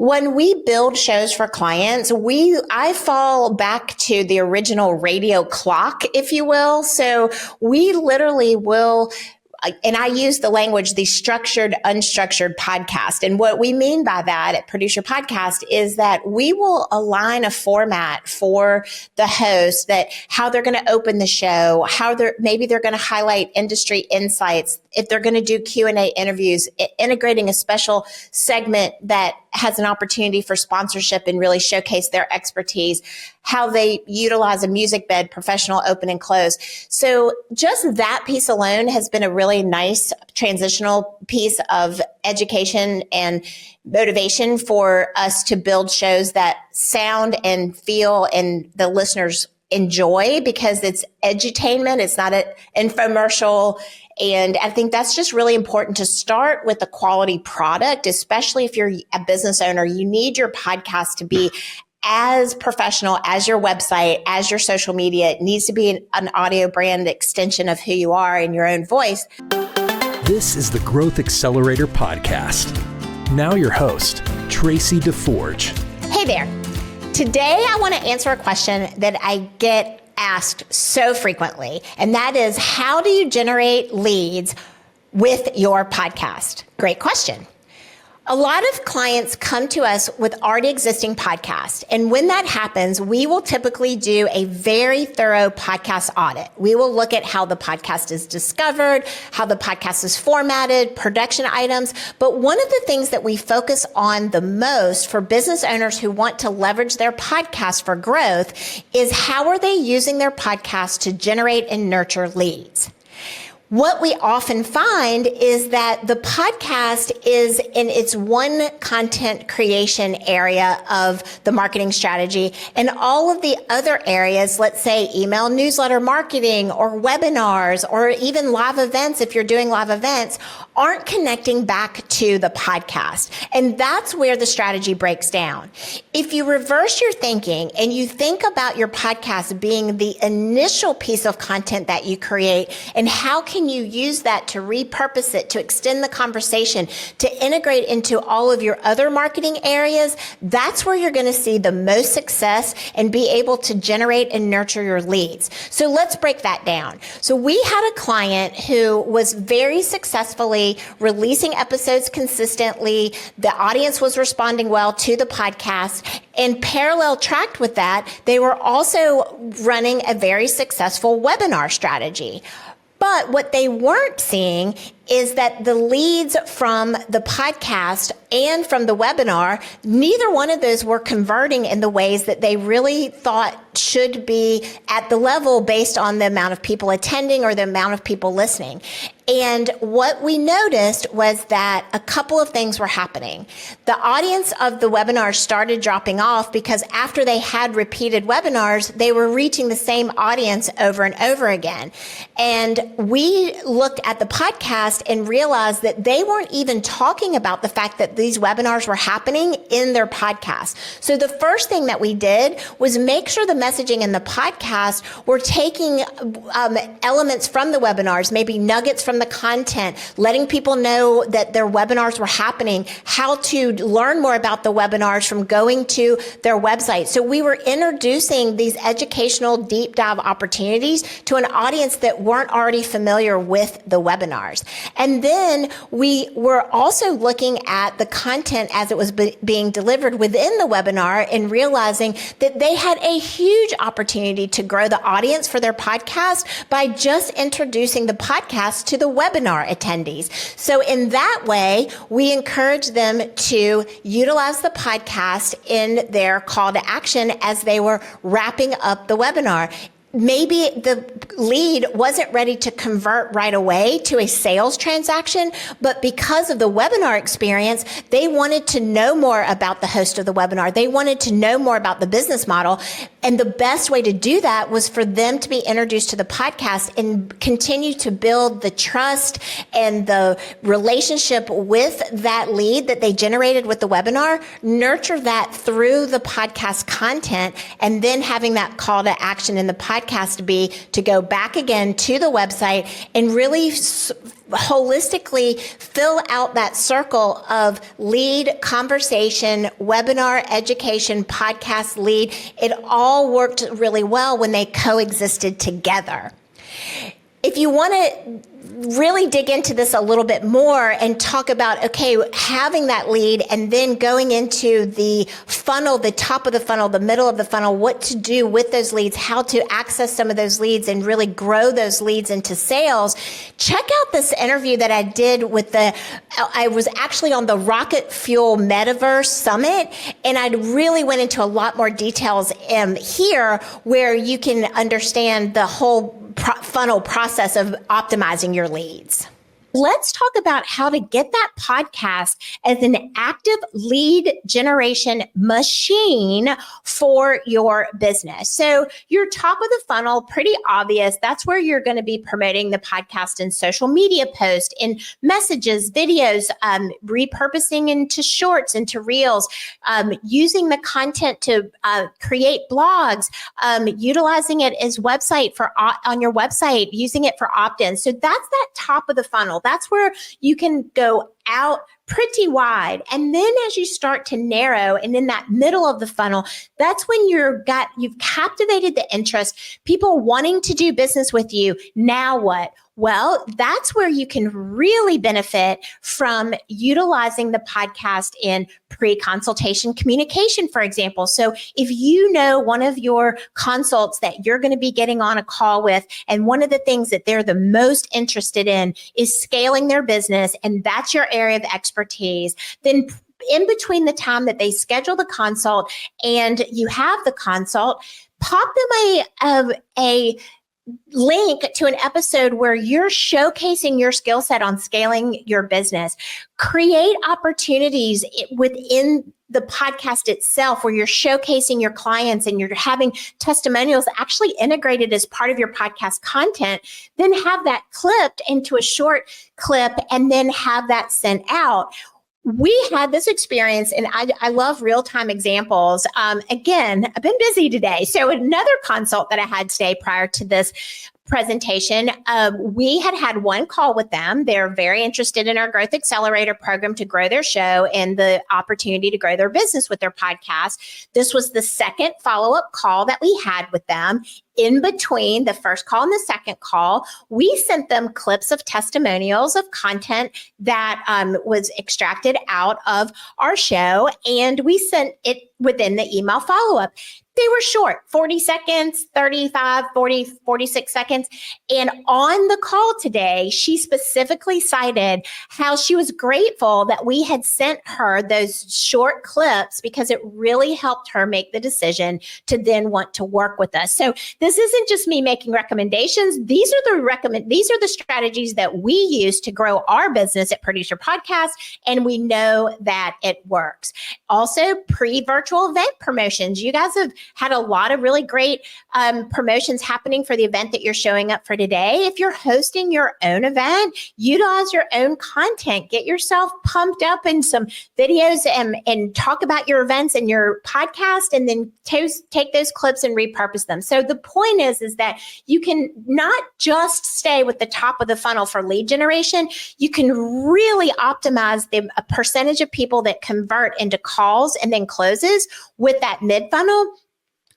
When we build shows for clients, I fall back to the original radio clock, if you will. So we literally will, and I use the language, the structured, unstructured podcast. And what we mean by that at Produce Your Podcast is that we will align a format for the host, that how they're going to open the show, maybe they're going to highlight industry insights, if they're going to do Q&A interviews, integrating a special segment that has an opportunity for sponsorship and really showcase their expertise, how they utilize a music bed, professional open and close. So just that piece alone has been a really nice transitional piece of education and motivation for us to build shows that sound and feel and the listeners enjoy, because it's edutainment. It's not an infomercial. And I think that's just really important to start with a quality product, especially if you're a business owner. You need your podcast to be as professional as your website, as your social media. It needs to be an audio brand extension of who you are in your own voice. This is the Growth Accelerator Podcast. Now your host, Traci DeForge. Hey there. Today, I want to answer a question that I get asked so frequently, and that is, how do you generate leads with your podcast? Great question. A lot of clients come to us with already existing podcasts. And when that happens, we will typically do a very thorough podcast audit. We will look at how the podcast is discovered, how the podcast is formatted, production items. But one of the things that we focus on the most for business owners who want to leverage their podcast for growth is, how are they using their podcast to generate and nurture leads? What we often find is that the podcast is in its one content creation area of the marketing strategy, and all of the other areas, let's say email newsletter marketing or webinars or even live events, if you're doing live events, aren't connecting back to the podcast. And that's where the strategy breaks down. If you reverse your thinking and you think about your podcast being the initial piece of content that you create, and how can you use that to repurpose it, to extend the conversation, to integrate into all of your other marketing areas, that's where you're going to see the most success and be able to generate and nurture your leads. So let's break that down. So we had a client who was very successfully releasing episodes consistently. The audience was responding well to the podcast. And parallel tracked with that, they were also running a very successful webinar strategy. But what they weren't seeing is that the leads from the podcast and from the webinar, neither one of those were converting in the ways that they really thought should be at the level based on the amount of people attending or the amount of people listening. And what we noticed was that a couple of things were happening. The audience of the webinars started dropping off because after they had repeated webinars, they were reaching the same audience over and over again. And we looked at the podcast and realized that they weren't even talking about the fact that these webinars were happening in their podcast. So the first thing that we did was make sure the messaging in the podcast were taking elements from the webinars, maybe nuggets from the content, letting people know that their webinars were happening, how to learn more about the webinars from going to their website. So we were introducing these educational deep dive opportunities to an audience that weren't already familiar with the webinars. And then we were also looking at the content as it was being delivered within the webinar and realizing that they had a huge opportunity to grow the audience for their podcast by just introducing the podcast to the webinar attendees. So in that way, we encourage them to utilize the podcast in their call to action as they were wrapping up the webinar. Maybe the lead wasn't ready to convert right away to a sales transaction, but because of the webinar experience, they wanted to know more about the host of the webinar. They wanted to know more about the business model. And the best way to do that was for them to be introduced to the podcast and continue to build the trust and the relationship with that lead that they generated with the webinar, nurture that through the podcast content, and then having that call to action in the podcast be to go back again to the website and really holistically fill out that circle of lead, conversation, webinar, education, podcast, lead. It all worked really well when they coexisted together. If you want to really dig into this a little bit more and talk about, okay, having that lead and then going into the funnel, the top of the funnel, the middle of the funnel, what to do with those leads, how to access some of those leads and really grow those leads into sales, check out this interview that I did with I was actually on the Rocket Fuel Metaverse Summit, and I really went into a lot more details here where you can understand the whole funnel process of optimizing your leads. Let's talk about how to get that podcast as an active lead generation machine for your business. So your top of the funnel, pretty obvious. That's where you're going to be promoting the podcast in social media posts, in messages, videos, repurposing into shorts, into reels, using the content to create blogs, utilizing it as website on your website, using it for opt-ins. So that's that top of the funnel. That's where you can go out pretty wide. And then as you start to narrow and in that middle of the funnel, that's when you've captivated the interest, people wanting to do business with you. Now what? Well, that's where you can really benefit from utilizing the podcast in pre-consultation communication, for example. So if you know one of your consults that you're going to be getting on a call with, and one of the things that they're the most interested in is scaling their business, and that's your area of expertise, then in between the time that they schedule the consult and you have the consult, pop them a link to an episode where you're showcasing your skill set on scaling your business. Create opportunities within the podcast itself where you're showcasing your clients and you're having testimonials actually integrated as part of your podcast content. Then have that clipped into a short clip and then have that sent out. We had this experience, and I love real-time examples. Again, I've been busy today. So another consult that I had today prior to this presentation, we had one call with them. They're very interested in our Growth Accelerator program to grow their show and the opportunity to grow their business with their podcast. This was the second follow-up call that we had with them. In between the first call and the second call, we sent them clips of testimonials of content that was extracted out of our show, and we sent it within the email follow-up. They were short, 40 seconds, 35, 40, 46 seconds. And on the call today, she specifically cited how she was grateful that we had sent her those short clips because it really helped her make the decision to then want to work with us. So this isn't just me making recommendations. These are the strategies that we use to grow our business at Producer Podcast, and we know that it works. Also, pre-virtual event promotions. You guys have had a lot of really great promotions happening for the event that you're showing up for today. If you're hosting your own event, utilize your own content. Get yourself pumped up in some videos and talk about your events and your podcast, and then take those clips and repurpose them. So the point is that you can not just stay with the top of the funnel for lead generation. You can really optimize a percentage of people that convert into calls and then closes with that mid funnel.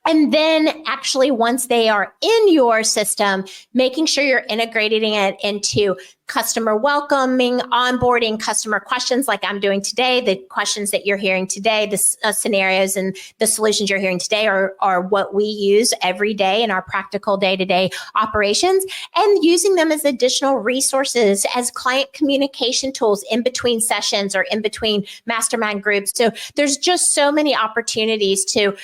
And then actually, once they are in your system, making sure you're integrating it into customer welcoming, onboarding, customer questions like I'm doing today. The questions that you're hearing today, the scenarios and the solutions you're hearing today are what we use every day in our practical day-to-day operations, and using them as additional resources as client communication tools in between sessions or in between mastermind groups. So there's just so many opportunities to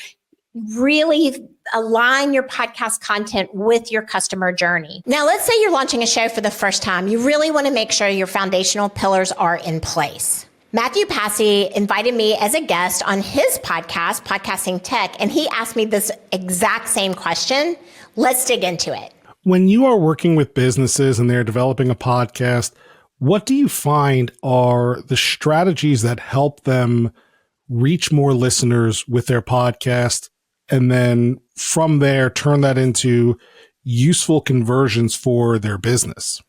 really align your podcast content with your customer journey. Now, let's say you're launching a show for the first time. You really want to make sure your foundational pillars are in place. Matthew Passy invited me as a guest on his podcast, Podcasting Tech, and he asked me this exact same question. Let's dig into it. When you are working with businesses and they're developing a podcast, what do you find are the strategies that help them reach more listeners with their podcast, and then from there turn that into useful conversions for their business?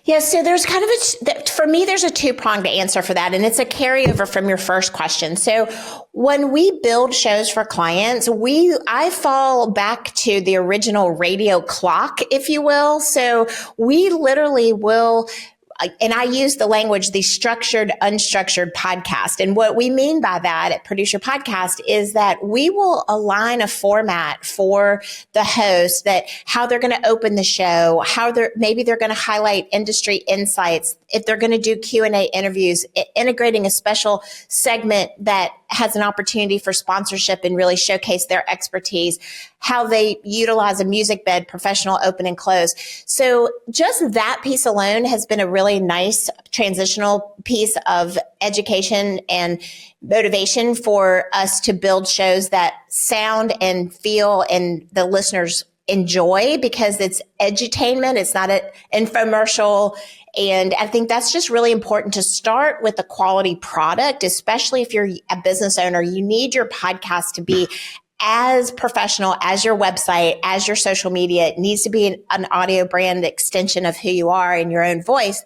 Yeah, so there's kind of for me, there's a two-pronged answer for that, and it's a carryover from your first question. So when we build shows for clients, I fall back to the original radio clock, if you will. So we literally will, and I use the language, the structured, unstructured podcast. And what we mean by that at Produce Your Podcast is that we will align a format for the host, that how they're going to open the show, maybe they're going to highlight industry insights, if they're going to do Q&A interviews, integrating a special segment that has an opportunity for sponsorship and really showcase their expertise, how they utilize a music bed, professional open and close. So just that piece alone has been a really nice transitional piece of education and motivation for us to build shows that sound and feel and the listeners enjoy, because it's edutainment. It's not an infomercial. And I think that's just really important to start with a quality product, especially if you're a business owner. You need your podcast to be as professional as your website, as your social media. It needs to be an audio brand extension of who you are in your own voice.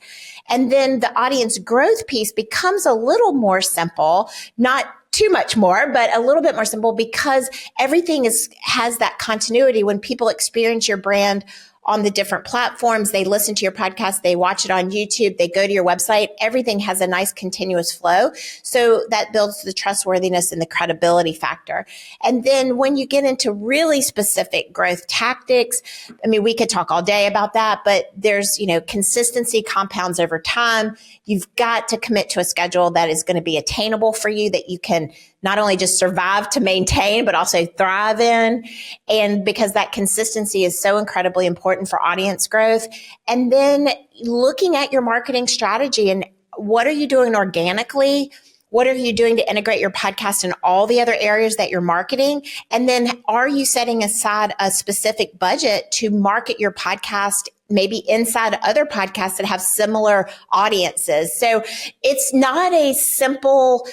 And then the audience growth piece becomes a little more simple, not too much more, but a little bit more simple, because everything has that continuity. When people experience your brand on the different platforms, they listen to your podcast, they watch it on YouTube, they go to your website, everything has a nice continuous flow. So that builds the trustworthiness and the credibility factor. And then when you get into really specific growth tactics, I mean, we could talk all day about that, but there's, consistency compounds over time. You've got to commit to a schedule that is going to be attainable for you, that you can not only just survive to maintain, but also thrive in. And because that consistency is so incredibly important for audience growth. And then looking at your marketing strategy and what are you doing organically? What are you doing to integrate your podcast in all the other areas that you're marketing? And then are you setting aside a specific budget to market your podcast maybe inside other podcasts that have similar audiences? So it's not a simple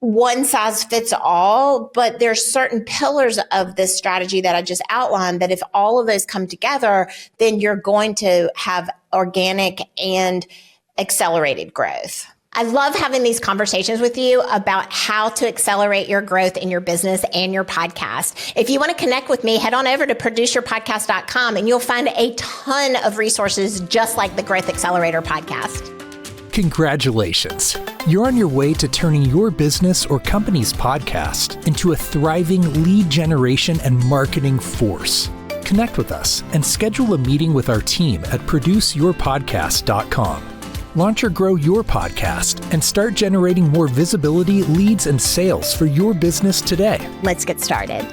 one size fits all, but there's certain pillars of this strategy that I just outlined that if all of those come together, then you're going to have organic and accelerated growth. I love having these conversations with you about how to accelerate your growth in your business and your podcast. If you want to connect with me, head on over to produceyourpodcast.com and you'll find a ton of resources just like the Growth Accelerator Podcast. Congratulations! You're on your way to turning your business or company's podcast into a thriving lead generation and marketing force. Connect with us and schedule a meeting with our team at produceyourpodcast.com. Launch or grow your podcast and start generating more visibility, leads, and sales for your business today. Let's get started.